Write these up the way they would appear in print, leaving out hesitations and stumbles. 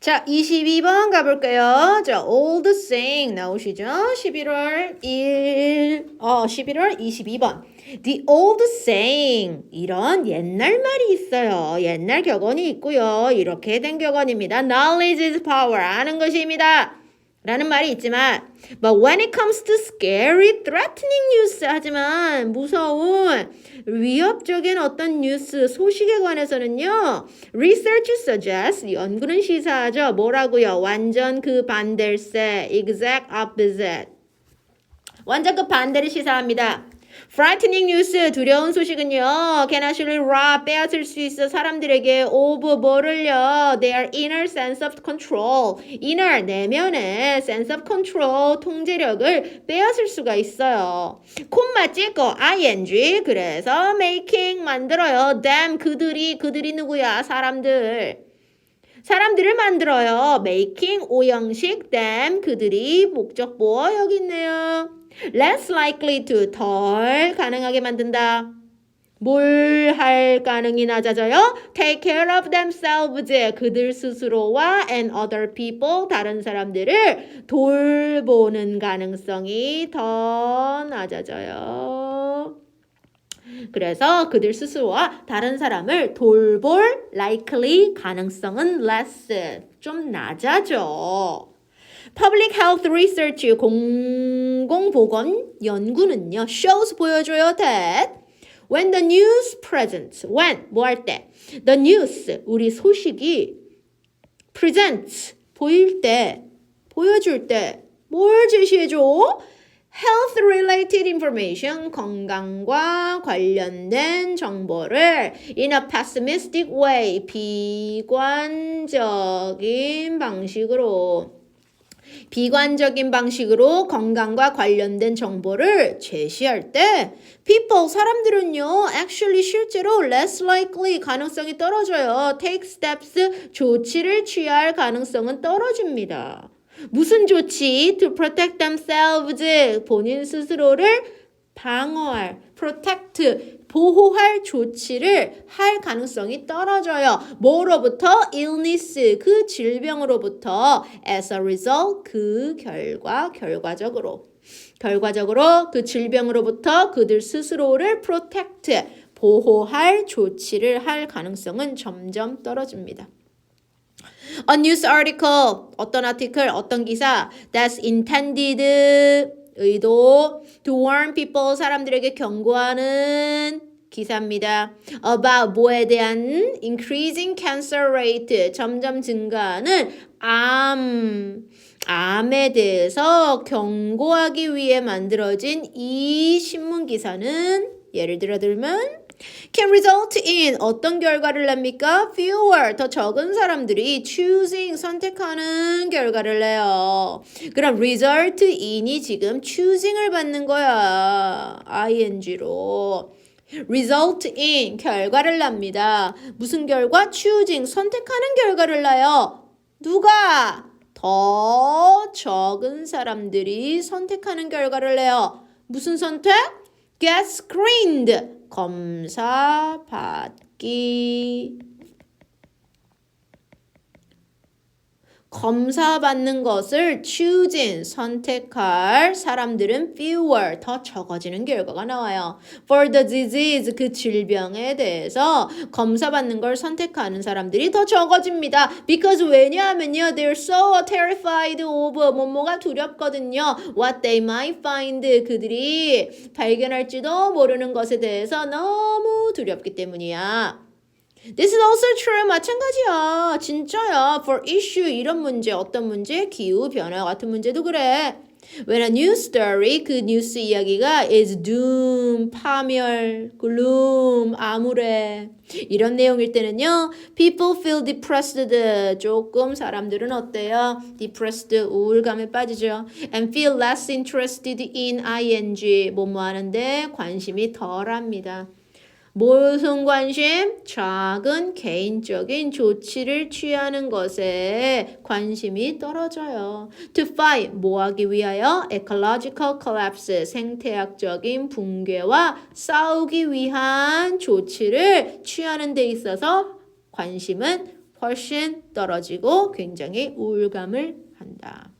자, 22번 가볼게요. 자, all the same 나오시죠? 11월 22번. The old saying. 이런 옛날 말이 있어요. 옛날 격언이 있고요. 이렇게 된 격언입니다. Knowledge is power. 아는 것입니다. 라는 말이 있지만 But when it comes to scary, threatening news 하지만 무서운 위협적인 어떤 뉴스, 소식에 관해서는요 Research suggests, 연구는 시사하죠. 뭐라고요? 완전 그 반댈세, exact opposite. 완전 그 반대를 시사합니다. Frightening news, 두려운 소식은요, can actually rob, 빼앗을 수 있어 사람들에게 of 뭐를요, their inner sense of control, inner, 내면의 sense of control, 통제력을 빼앗을 수가 있어요. 콤마 찍고 ing, 그래서 making, 만들어요. them, 그들이 누구야? 사람들을 만들어요. making, 오형식, them, 그들이, 목적보어 여기 있네요. less likely to, 덜 가능하게 만든다. 뭘 할 가능이 낮아져요? take care of themselves, 그들 스스로와 and other people, 다른 사람들을 돌보는 가능성이 더 낮아져요. 그래서 그들 스스로와 다른 사람을 돌볼 likely, 가능성은 less, 좀 낮아져. Public Health Research, 공공보건 연구는요, shows, 보여줘요, that when the news presents, when, 뭐 할 때, the news, 우리 소식이 presents, 보일 때, 보여줄 때, 뭘 제시해줘? Health related information, 건강과 관련된 정보를 in a pessimistic way, 비관적인 방식으로 건강과 관련된 정보를 제시할 때 people, 사람들은요 actually 실제로 less likely, 가능성이 떨어져요. take steps, 조치를 취할 가능성은 떨어집니다. 무슨 조치? to protect themselves, 본인 스스로를 방어할, protect, 보호할 조치를 할 가능성이 떨어져요. 뭐로부터? illness, 그 질병으로부터. as a result, 결과적으로 그 질병으로부터 그들 스스로를 protect, 보호할 조치를 할 가능성은 점점 떨어집니다. A news article, 어떤 아티클, 어떤 기사 that's intended, 의도 to warn people, 사람들에게 경고하는 기사입니다. About, 뭐에 대한 increasing cancer rate, 점점 증가하는 암에 대해서 경고하기 위해 만들어진 이 신문 기사는 예를 들면 can result in, 어떤 결과를 냅니까? fewer, 더 적은 사람들이 choosing, 선택하는 결과를 내요. 그럼 result in이 지금 choosing을 받는 거야. ing로. result in, 결과를 납니다. 무슨 결과? choosing, 선택하는 결과를 나요. 누가? 더 적은 사람들이 선택하는 결과를 내요. 무슨 선택? get screened, 검사 받기. 검사받는 것을 choosing, 선택할 사람들은 fewer, 더 적어지는 결과가 나와요. For the disease, 그 질병에 대해서 검사받는 걸 선택하는 사람들이 더 적어집니다. Because 왜냐하면요, they're so terrified of, 뭐뭐가 두렵거든요. What they might find, 그들이 발견할지도 모르는 것에 대해서 너무 두렵기 때문이야. This is also true. 마찬가지야. 진짜야. For issue, 이런 문제, 어떤 문제? 기후변화 같은 문제도 그래. When a news story, 그 뉴스 이야기가 is doom, 파멸, gloom, 암울해. 이런 내용일 때는요. People feel depressed. 조금 사람들은 어때요? depressed, 우울감에 빠지죠. And feel less interested in ing. 뭐뭐 하는데 관심이 덜합니다. 무슨 관심? 작은 개인적인 조치를 취하는 것에 관심이 떨어져요. To fight, 뭐하기 위하여? Ecological collapse, 생태학적인 붕괴와 싸우기 위한 조치를 취하는 데 있어서 관심은 훨씬 떨어지고 굉장히 우울감을 한다.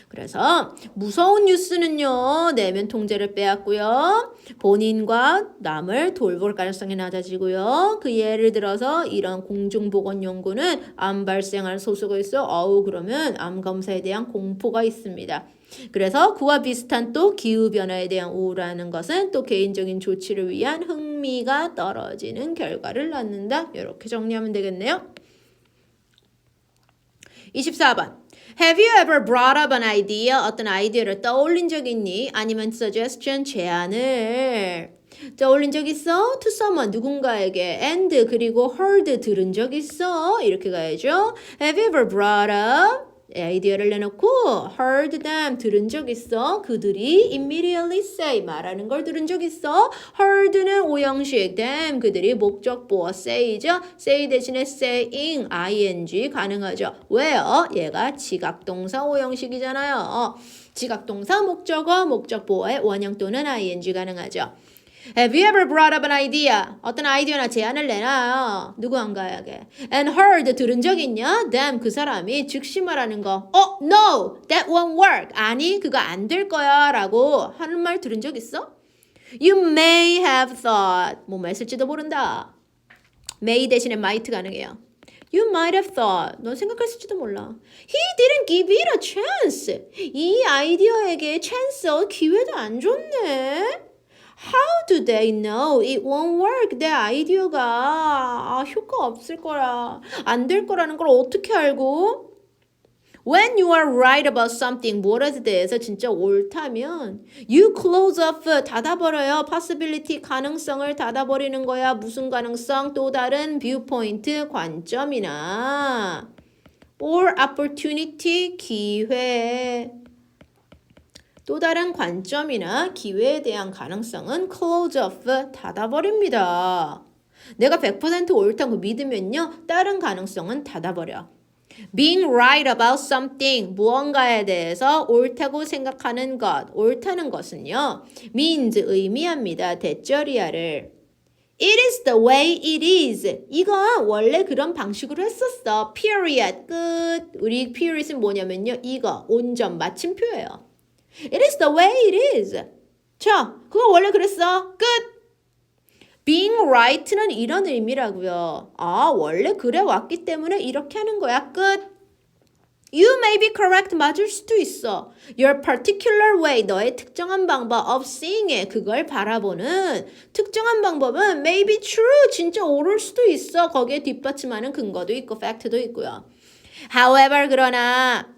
그래서 무서운 뉴스는요. 내면 통제를 빼앗고요. 본인과 남을 돌볼 가능성이 낮아지고요. 그 예를 들어서 이런 공중보건연구는 암 발생할 소수가 있어. 그러면 암 검사에 대한 공포가 있습니다. 그래서 그와 비슷한 또 기후변화에 대한 우울하는 것은 또 개인적인 조치를 위한 흥미가 떨어지는 결과를 낳는다. 이렇게 정리하면 되겠네요. 24번. Have you ever brought up an idea? 어떤 아이디어를 떠올린 적 있니? 아니면 suggestion, 제안을 떠올린 적 있어? To someone, 누군가에게 and 그리고 heard, 들은 적 있어? 이렇게 가야죠. Have you ever brought up? 아이디어를 내놓고 heard them, 들은 적 있어? 그들이 immediately say, 말하는 걸 들은 적 있어? heard는 오형식, them, 그들이 목적보어 say죠? say 대신에 saying, ing 가능하죠. 왜요? 얘가 지각동사 오형식이잖아요. 지각동사 목적어, 목적보어의 원형 또는 ing 가능하죠. Have you ever brought up an idea? 어떤 아이디어나 제안을 내놔요. 누구한가에게. And heard, 들은 적 있냐? Them, 그 사람이 즉시 말하는 거. No, that won't work. 아니, 그거 안 될 거야. 라고 하는 말 들은 적 있어? You may have thought. 뭐뭐 했을지도 모른다. may 대신에 might 가능해요. You might have thought. 넌 생각했을지도 몰라. He didn't give it a chance. 이 아이디어에게 찬스, 기회도 안 줬네. How do they know it won't work? 내 아이디어가 효과 없을 거라, 안 될 거라는 걸 어떻게 알고? When you are right about something, 무엇에 대해서 진짜 옳다면 you close off, 닫아버려요. possibility, 가능성을 닫아버리는 거야. 무슨 가능성? 또 다른 viewpoint, 관점이나 or opportunity, 기회. 또 다른 관점이나 기회에 대한 가능성은 close off, 닫아버립니다. 내가 100% 옳다고 믿으면요. 다른 가능성은 닫아버려. Being right about something, 무언가에 대해서 옳다고 생각하는 것, 옳다는 것은요. means, 의미합니다. 대절이야를. It is the way it is. 이건 원래 그런 방식으로 했었어. period, 끝. 우리 period은 뭐냐면요. 이거, 온점, 마침표예요. It is the way it is. 자, 그거 원래 그랬어. 끝. Being right는 이런 의미라고요. 원래 그래 왔기 때문에 이렇게 하는 거야. 끝. You may be correct. 맞을 수도 있어. Your particular way. 너의 특정한 방법 of seeing it. 그걸 바라보는 특정한 방법은 may be true. 진짜 옳을 수도 있어. 거기에 뒷받침하는 근거도 있고 fact도 있고요. However, 그러나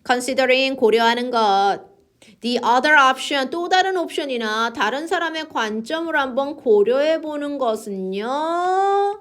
considering, 고려하는 것. The other option, 또 다른 옵션이나 다른 사람의 관점을 한번 고려해 보는 것은요.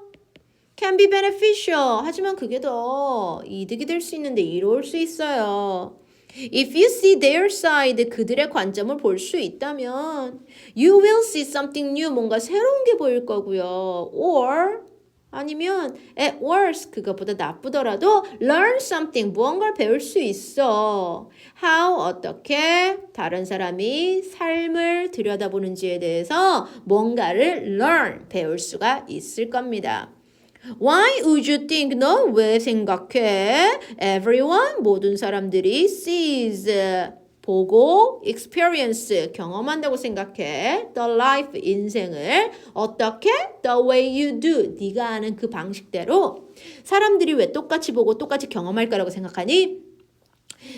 can be beneficial. 하지만 그게 더 이득이 될 수 있는데 이로울 수 있어요. If you see their side, 그들의 관점을 볼 수 있다면 you will see something new, 뭔가 새로운 게 보일 거고요. Or 아니면 at worst, 그것보다 나쁘더라도 learn something, 무언가를 배울 수 있어. How, 어떻게 다른 사람이 삶을 들여다보는지에 대해서 뭔가를 learn, 배울 수가 있을 겁니다. Why would you think? 너 왜 생각해? Everyone, 모든 사람들이 sees, 보고 experience, 경험한다고 생각해. The life, 인생을 어떻게? The way you do, 네가 아는 그 방식대로. 사람들이 왜 똑같이 보고 똑같이 경험할 거라고 생각하니?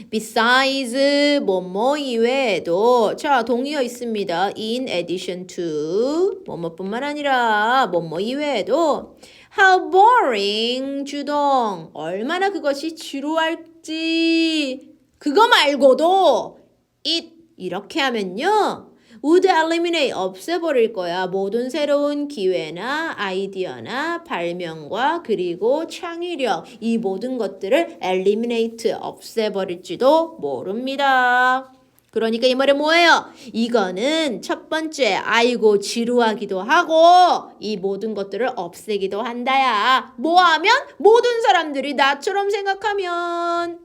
Besides, 뭐뭐 이외에도 자, 동의어 있습니다. In addition to, 뭐뭐뿐만 아니라 뭐뭐 이외에도 How boring, 주동. 얼마나 그것이 지루할지. 그거 말고도 it, 이렇게 하면요. would eliminate, 없애버릴 거야. 모든 새로운 기회나 아이디어나 발명과 그리고 창의력, 이 모든 것들을 eliminate, 없애버릴지도 모릅니다. 그러니까 이 말은 뭐예요? 이거는 첫 번째, 아이고 지루하기도 하고 이 모든 것들을 없애기도 한다야. 뭐 하면? 모든 사람들이 나처럼 생각하면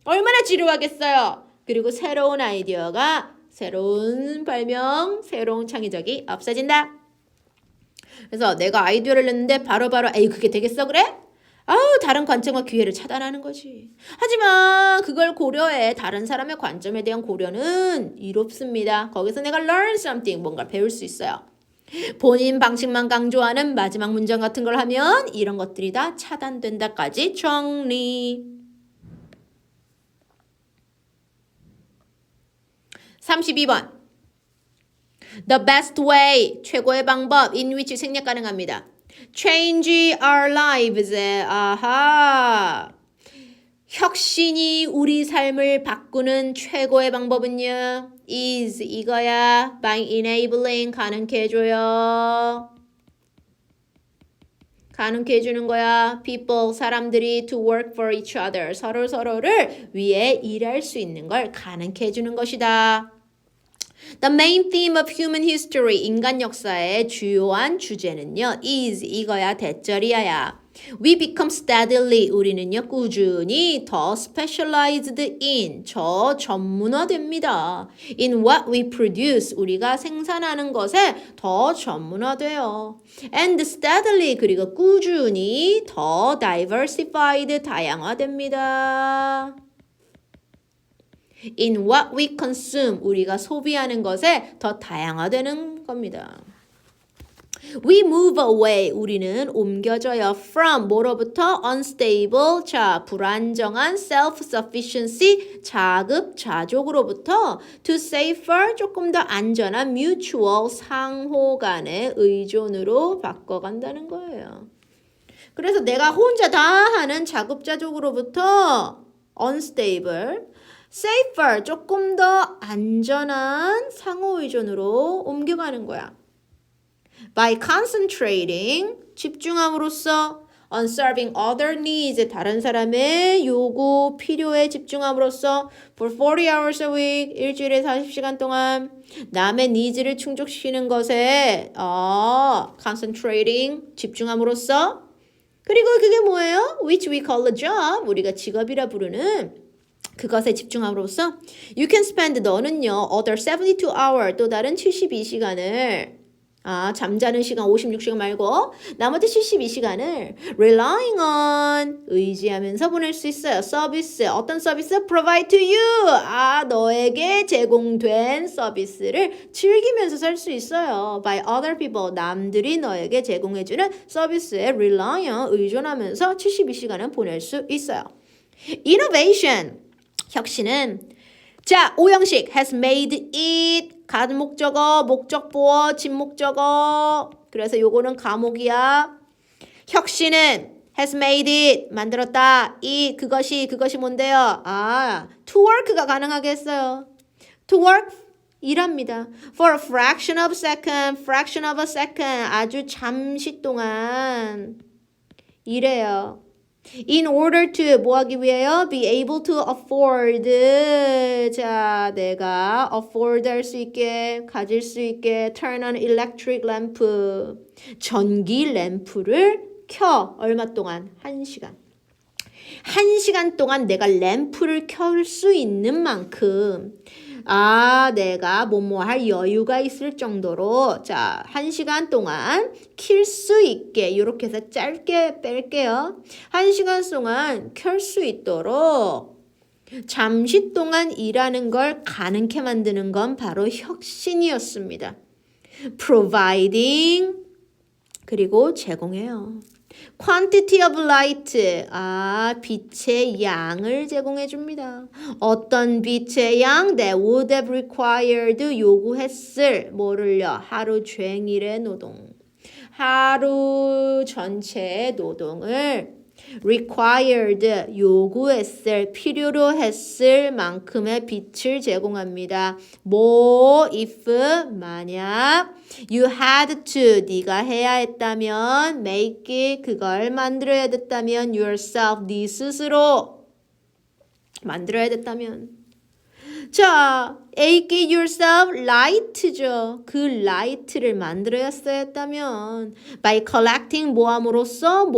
얼마나 지루하겠어요. 그리고 새로운 아이디어가, 새로운 발명, 새로운 창의적이 없어진다. 그래서 내가 아이디어를 냈는데 바로바로 에이 그게 되겠어 그래? 아우 다른 관점과 기회를 차단하는 거지. 하지만 그걸 고려해. 다른 사람의 관점에 대한 고려는 이롭습니다. 거기서 내가 learn something 뭔가 배울 수 있어요. 본인 방식만 강조하는 마지막 문장 같은 걸 하면 이런 것들이 다 차단된다까지 정리. 32번. The best way, 최고의 방법, in which 생략 가능합니다. Change our lives. 아하. 혁신이 우리 삶을 바꾸는 최고의 방법은요. is 이거야. by enabling 가능케 해줘요. 가능케 해주는 거야. people 사람들이 to work for each other 서로를 위해 일할 수 있는 걸 가능케 해주는 것이다. The main theme of human history, 인간 역사의 주요한 주제는요, is 이거야, 대절이야야. We become steadily, 우리는요, 꾸준히 더 specialized in, 전문화됩니다. In what we produce, 우리가 생산하는 것에 더 전문화돼요. And steadily, 그리고 꾸준히 더 diversified, 다양화됩니다. In what we consume, 우리가 소비하는 것에 더 다양화되는 겁니다. We move away, 우리는 옮겨져요. From, 뭐로부터? Unstable, 불안정한 self-sufficiency, 자급자족으로부터 to safer, 조금 더 안전한 mutual, 상호 간의 의존으로 바꿔간다는 거예요. 그래서 내가 혼자 다 하는 자급자족으로부터 unstable, safer, 조금 더 안전한 상호의존으로 옮겨가는 거야. By concentrating, 집중함으로써 on serving other needs, 다른 사람의 요구, 필요에 집중함으로써 for 40 hours a week, 일주일에 40시간 동안 남의 니즈를 충족시키는 것에 concentrating, 집중함으로써 그리고 그게 뭐예요? Which we call a job, 우리가 직업이라 부르는 그것에 집중함으로써 you can spend 너는요 other 72 hour 또 다른 72시간을 잠자는 시간 56시간 말고 나머지 72시간을 relying on 의지하면서 보낼 수 있어요. 서비스 어떤 서비스? provide to you 너에게 제공된 서비스를 즐기면서 살 수 있어요. by other people 남들이 너에게 제공해주는 서비스에 rely on 의존하면서 72시간은 보낼 수 있어요. innovation 혁신은 자, 오형식 has made it 가목적어, 목적보어, 진목적어. 그래서 요거는 가목이야. 혁신은 has made it 만들었다. 그것이 뭔데요? to work가 가능하게 했어요. to work 일합니다. For a fraction of a second 아주 잠시 동안 일해요. In order to 뭐하기 위해요? Be able to afford 자 내가 afford 할 수 있게 가질 수 있게 turn on electric lamp 전기 램프를 켜 얼마 동안? 1시간 1시간 동안 내가 램프를 켤 수 있는 만큼 내가 뭐뭐 할 여유가 있을 정도로 자 1시간 동안 킬 수 있게 이렇게 해서 짧게 뺄게요. 1시간 동안 켤 수 있도록 잠시 동안 일하는 걸 가능케 만드는 건 바로 혁신이었습니다. providing 그리고 제공해요. quantity of light 빛의 양을 제공해 줍니다. 어떤 빛의 양 that would have required 요구했을 뭐를요? 하루 종일의 노동. 하루 전체의 노동을 required 요구했을 필요로 했을 만큼의 빛을 제공합니다. 뭐 if 만약 you had to 네가 해야 했다면 make it 그걸 만들어야 됐다면 yourself 네 스스로 만들어야 됐다면 자, make it yourself light죠. 그 light를 만들어야어야 했다면 by collecting 모음으로써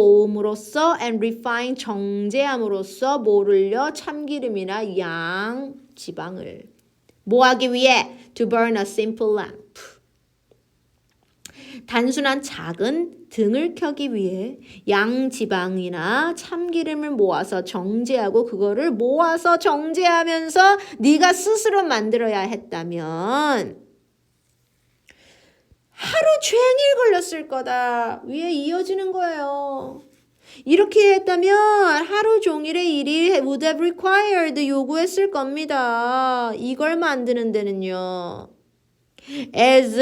and refine 정제함으로써 뭐를요? 참기름이나 양 지방을 뭐하기 위해? To burn a simple lamp. 단순한 작은 등을 켜기 위해 양지방이나 참기름을 모아서 정제하고 그거를 모아서 정제하면서 네가 스스로 만들어야 했다면 하루 종일 걸렸을 거다. 위에 이어지는 거예요. 이렇게 했다면 하루 종일의 일이 would have required 요구했을 겁니다. 이걸 만드는 데는요. As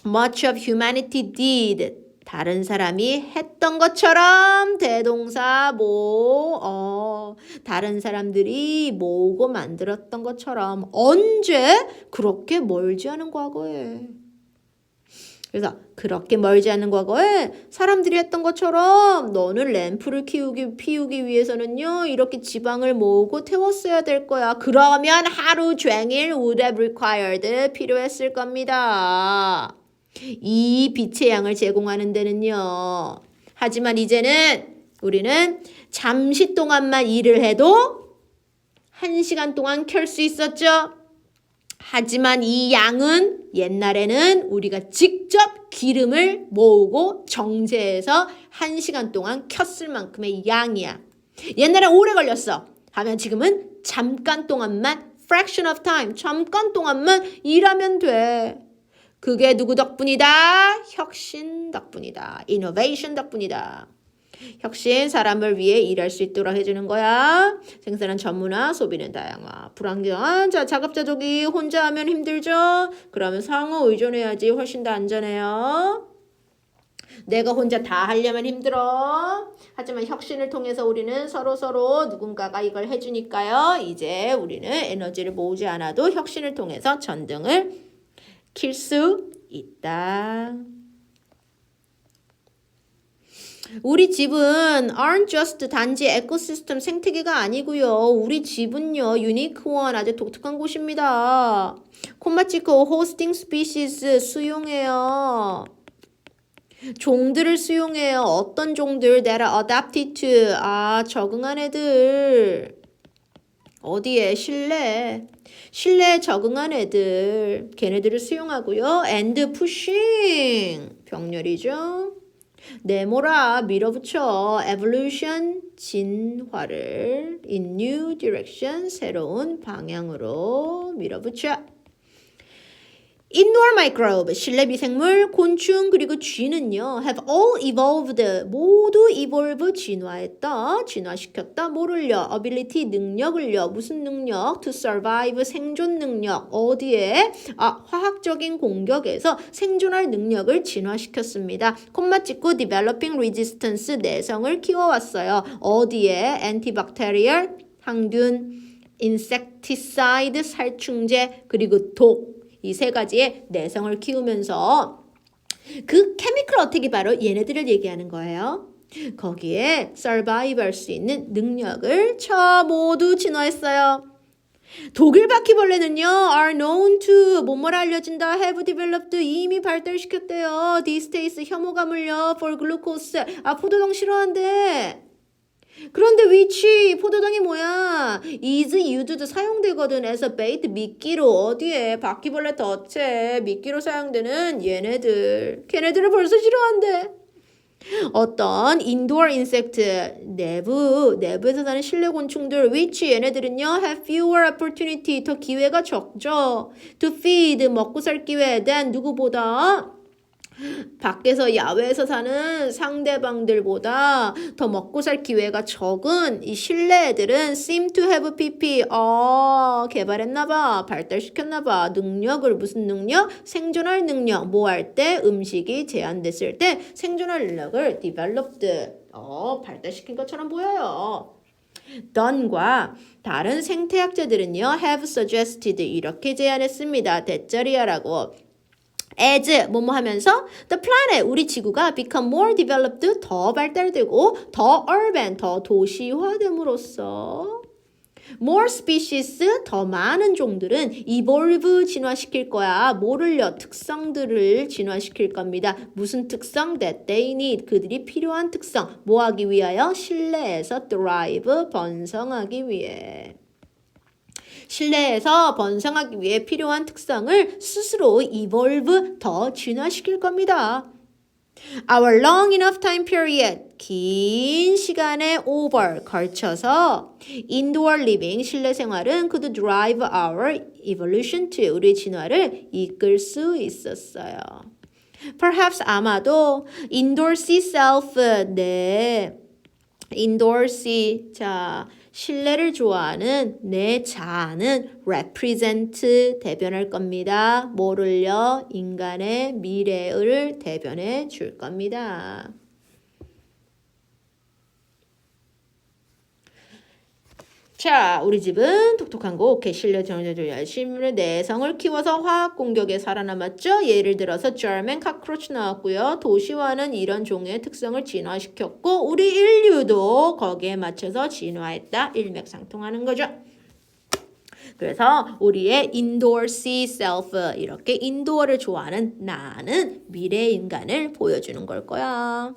much of humanity did. 다른 사람이 했던 것처럼 대동사 다른 사람들이 모으고 만들었던 것처럼 언제? 그렇게 멀지 않은 과거에. 그래서 그렇게 멀지 않은 과거에 사람들이 했던 것처럼 너는 램프를 피우기 위해서는요. 이렇게 지방을 모으고 태웠어야 될 거야. 그러면 하루 종일 would have required 필요했을 겁니다. 이 빛의 양을 제공하는 데는요. 하지만 이제는 우리는 잠시 동안만 일을 해도 1시간 동안 켤 수 있었죠. 하지만 이 양은 옛날에는 우리가 직접 기름을 모으고 정제해서 1시간 동안 켰을 만큼의 양이야. 옛날엔 오래 걸렸어. 하면 지금은 잠깐 동안만 fraction of time, 잠깐 동안만 일하면 돼. 그게 누구 덕분이다? 혁신 덕분이다. innovation 덕분이다. 혁신, 사람을 위해 일할 수 있도록 해주는 거야. 생산은 전문화, 소비는 다양화. 불안정한 자급자족이 혼자 하면 힘들죠? 그러면 상호 의존해야지 훨씬 더 안전해요. 내가 혼자 다 하려면 힘들어. 하지만 혁신을 통해서 우리는 서로 누군가가 이걸 해주니까요. 이제 우리는 에너지를 모으지 않아도 혁신을 통해서 전등을 킬 수 있다. 우리 집은 aren't just 단지 에코시스템 생태계가 아니고요. 우리 집은요. 유니크 원 아주 독특한 곳입니다. 콤마 찍고 호스팅 스피시스 수용해요. 종들을 수용해요. 어떤 종들? that are adapted to. 적응한 애들. 어디에? 실내에 적응한 애들. 걔네들을 수용하고요. and pushing. 병렬이죠. 내모라 밀어붙여 evolution 진화를 in new direction 새로운 방향으로 밀어붙여. Indoor microbe 실내 미생물 곤충 그리고 쥐는요 have all evolved 모두 evolve 진화시켰다. 뭐를요? ability 능력을요. 무슨 능력? to survive 생존 능력. 어디에? 화학적인 공격에서 생존할 능력을 진화시켰습니다. 콤마 찍고 developing resistance 내성을 키워왔어요. 어디에? antibacterial 항균, insecticide 살충제 그리고 독 이 세 가지의 내성을 키우면서 그 케미컬 어택이 바로 얘네들을 얘기하는 거예요. 거기에 survive 할 수 있는 능력을 모두 진화했어요. 독일 바퀴벌레는요 are known to 뭐뭐라 알려진다 have developed 이미 발달시켰대요. 디스테이스 혐오감을요 for glucose 포도당 싫어한대. 그런데 which 포도당이 뭐야? is used 사용되거든. as a bait 미끼로 어디에? 바퀴벌레 덫에 미끼로 사용되는 얘네들. 걔네들을 벌써 싫어한대. 어떤 indoor insect 내부에서 사는 실내 곤충들 which 얘네들은요 have fewer opportunity 더 기회가 적죠. to feed 먹고 살 기회 than 누구보다 밖에서 야외에서 사는 상대방들보다 더 먹고 살 기회가 적은 이 실내 애들은 seem to have PP 개발했나봐 발달시켰나봐 능력을 무슨 능력? 생존할 능력 뭐 할 때? 음식이 제한됐을 때 생존할 능력을 developed 발달시킨 것처럼 보여요. don과 다른 생태학자들은요 have suggested 이렇게 제안했습니다. 대짜리야라고 as 뭐뭐 하면서 the planet 우리 지구가 become more developed 더 발달되고 더 urban 더 도시화됨으로써 more species 더 많은 종들은 evolve 진화시킬 거야. 뭐를요? 특성들을 진화시킬 겁니다. 무슨 특성? that they need 그들이 필요한 특성 뭐 하기 위하여? 실내에서 thrive 번성하기 위해. 실내에서 번성하기 위해 필요한 특성을 스스로 evolve, 더 진화시킬 겁니다. Our long enough time period, 긴 시간의 over, 걸쳐서 indoor living, 실내 생활은 could drive our evolution to, 우리 진화를 이끌 수 있었어요. Perhaps 아마도 indorsy self, 네, indorsy, 자, 실내를 좋아하는 내 자아는 represent, 대변할 겁니다. 뭐를요? 인간의 미래를 대변해 줄 겁니다. 자, 우리 집은 똑똑한 거 오케이. 실내 정제조 열심히 내성을 키워서 화학 공격에 살아남았죠. 예를 들어서 German cockroach 나왔고요. 도시화는 이런 종의 특성을 진화시켰고 우리 인류도 거기에 맞춰서 진화했다. 일맥상통하는 거죠. 그래서 우리의 indoorsy self, 이렇게 인도어를 좋아하는 나는 미래 인간을 보여주는 걸 거야.